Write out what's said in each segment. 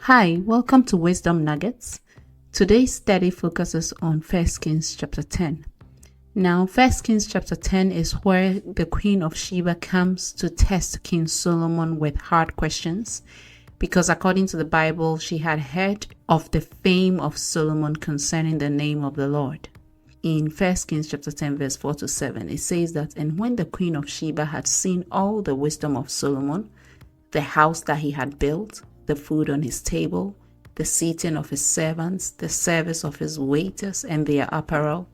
Hi, welcome to Wisdom Nuggets. Today's study focuses on 1 Kings chapter 10. Now, 1 Kings chapter 10 is where the Queen of Sheba comes to test King Solomon with hard questions, because according to the Bible, she had heard of the fame of Solomon concerning the name of the Lord. In 1 Kings chapter 10 verse 4 to 7, it says that, "And when the Queen of Sheba had seen all the wisdom of Solomon, the house that he had built, the food on his table, the seating of his servants, the service of his waiters and their apparel,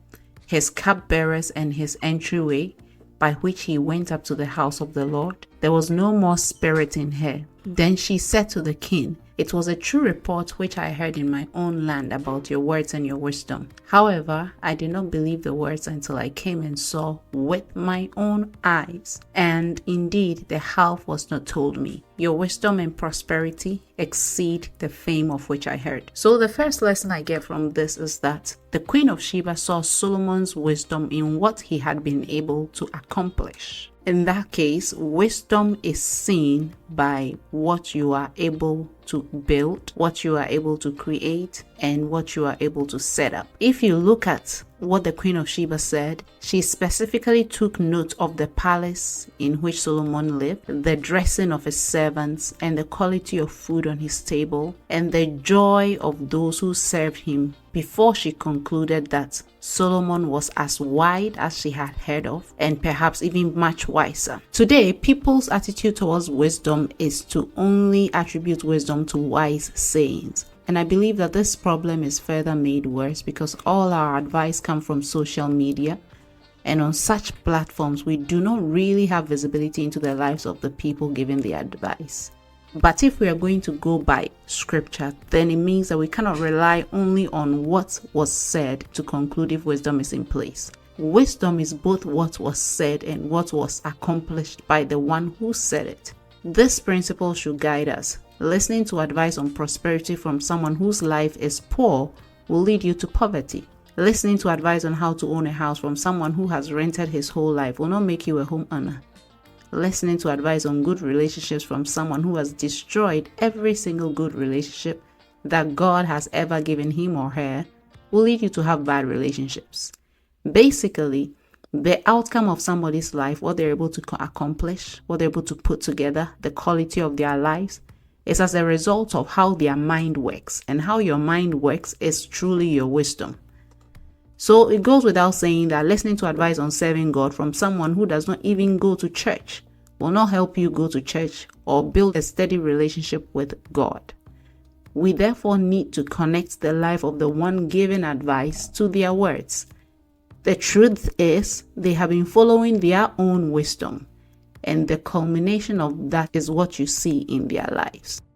his cupbearers and his entryway, by which he went up to the house of the Lord, there was no more spirit in her. Then she said to the king, It was a true report which I heard in my own land about your words and your wisdom. However, I did not believe the words until I came and saw with my own eyes. And indeed, the half was not told me. Your wisdom and prosperity exceed the fame of which I heard." So the first lesson I get from this is that the Queen of Sheba saw Solomon's wisdom in what he had been able to accomplish. In that case, wisdom is seen by what you are able to build, what you are able to create, and what you are able to set up. If you look at what the Queen of Sheba said, she specifically took note of the palace in which Solomon lived, the dressing of his servants, and the quality of food on his table, and the joy of those who served him, before she concluded that Solomon was as wise as she had heard of, and perhaps even much wiser. Today, people's attitude towards wisdom is to only attribute wisdom to wise sayings. And I believe that this problem is further made worse because all our advice comes from social media. And on such platforms, we do not really have visibility into the lives of the people giving the advice. But if we are going to go by scripture, then it means that we cannot rely only on what was said to conclude if wisdom is in place. Wisdom is both what was said and what was accomplished by the one who said it. This principle should guide us. Listening to advice on prosperity from someone whose life is poor will lead you to poverty. Listening to advice on how to own a house from someone who has rented his whole life will not make you a homeowner. Listening to advice on good relationships from someone who has destroyed every single good relationship that God has ever given him or her will lead you to have bad relationships. Basically, the outcome of somebody's life, what they're able to accomplish, what they're able to put together, the quality of their lives, is as a result of how their mind works. And how your mind works is truly your wisdom. So it goes without saying that listening to advice on serving God from someone who does not even go to church will not help you go to church or build a steady relationship with God. We therefore need to connect the life of the one giving advice to their words. The truth is, they have been following their own wisdom, and the culmination of that is what you see in their lives.